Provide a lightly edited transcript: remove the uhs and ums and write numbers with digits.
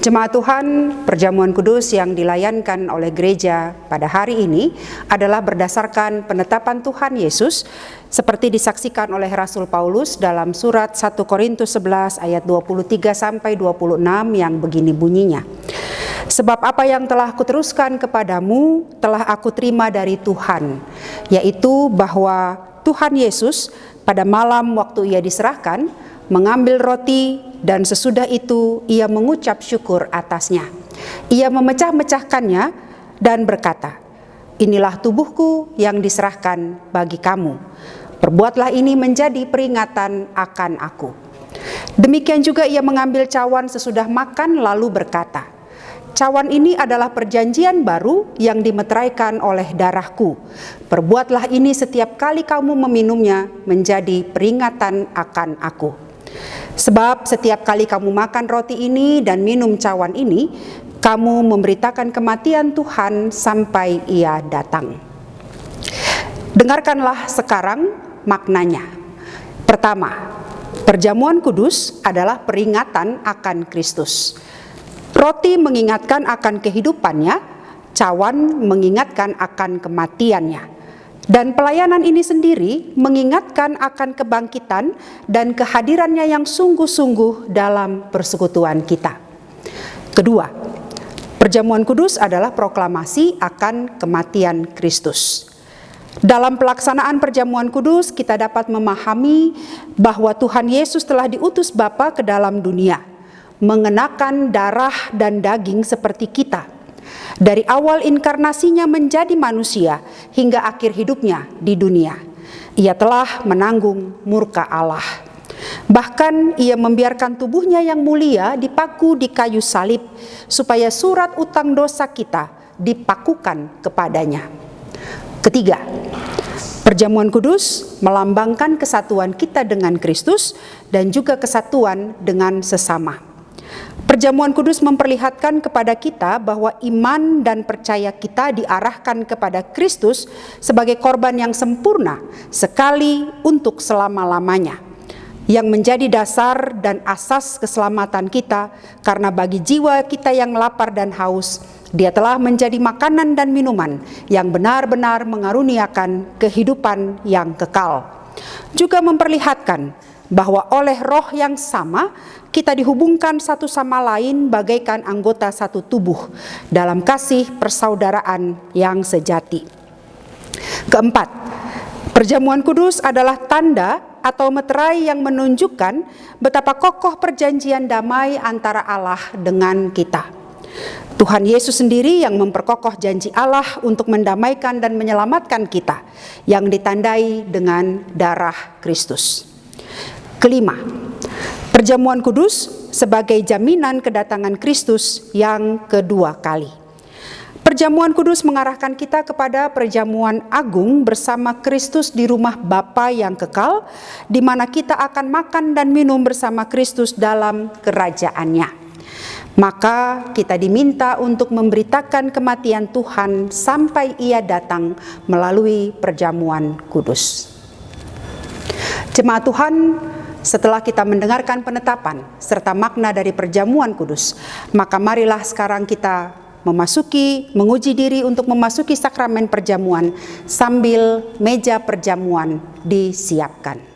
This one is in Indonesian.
Jemaat Tuhan, perjamuan kudus yang dilayankan oleh gereja pada hari ini adalah berdasarkan penetapan Tuhan Yesus seperti disaksikan oleh Rasul Paulus dalam surat 1 Korintus 11 ayat 23 sampai 26 yang begini bunyinya. Sebab apa yang telah kuteruskan kepadamu telah aku terima dari Tuhan, yaitu bahwa Tuhan Yesus pada malam waktu ia diserahkan mengambil roti, dan sesudah itu ia mengucap syukur atasnya. Ia memecah-mecahkannya dan berkata, "Inilah tubuhku yang diserahkan bagi kamu. Perbuatlah ini menjadi peringatan akan aku." Demikian juga ia mengambil cawan sesudah makan lalu berkata, "Cawan ini adalah perjanjian baru yang dimeteraikan oleh darahku. Perbuatlah ini setiap kali kamu meminumnya menjadi peringatan akan aku. Sebab setiap kali kamu makan roti ini dan minum cawan ini, kamu memberitakan kematian Tuhan sampai ia datang." Dengarkanlah sekarang maknanya. Pertama, perjamuan kudus adalah peringatan akan Kristus. Roti mengingatkan akan kehidupannya, cawan mengingatkan akan kematiannya. Dan pelayanan ini sendiri mengingatkan akan kebangkitan dan kehadirannya yang sungguh-sungguh dalam persekutuan kita. Kedua, perjamuan kudus adalah proklamasi akan kematian Kristus. Dalam pelaksanaan perjamuan kudus, kita dapat memahami bahwa Tuhan Yesus telah diutus Bapa ke dalam dunia, mengenakan darah dan daging seperti kita. Dari awal inkarnasinya menjadi manusia hingga akhir hidupnya di dunia, ia telah menanggung murka Allah. Bahkan ia membiarkan tubuhnya yang mulia dipaku di kayu salib supaya surat utang dosa kita dipakukan kepadanya. Ketiga, perjamuan kudus melambangkan kesatuan kita dengan Kristus dan juga kesatuan dengan sesama. Perjamuan kudus memperlihatkan kepada kita bahwa iman dan percaya kita diarahkan kepada Kristus sebagai korban yang sempurna sekali untuk selama-lamanya, yang menjadi dasar dan asas keselamatan kita, karena bagi jiwa kita yang lapar dan haus, Dia telah menjadi makanan dan minuman yang benar-benar mengaruniakan kehidupan yang kekal. Juga memperlihatkan bahwa oleh Roh yang sama kita dihubungkan satu sama lain bagaikan anggota satu tubuh dalam kasih persaudaraan yang sejati. Keempat, perjamuan kudus adalah tanda atau meterai yang menunjukkan betapa kokoh perjanjian damai antara Allah dengan kita. Tuhan Yesus sendiri yang memperkokoh janji Allah untuk mendamaikan dan menyelamatkan kita, yang ditandai dengan darah Kristus. Kelima, perjamuan kudus sebagai jaminan kedatangan Kristus yang kedua kali. Perjamuan kudus mengarahkan kita kepada perjamuan agung bersama Kristus di rumah Bapa yang kekal, di mana kita akan makan dan minum bersama Kristus dalam kerajaannya. Maka kita diminta untuk memberitakan kematian Tuhan sampai ia datang melalui perjamuan kudus. Jemaat Tuhan, setelah kita mendengarkan penetapan serta makna dari perjamuan kudus, maka marilah sekarang kita menguji diri untuk memasuki sakramen perjamuan sambil meja perjamuan disiapkan.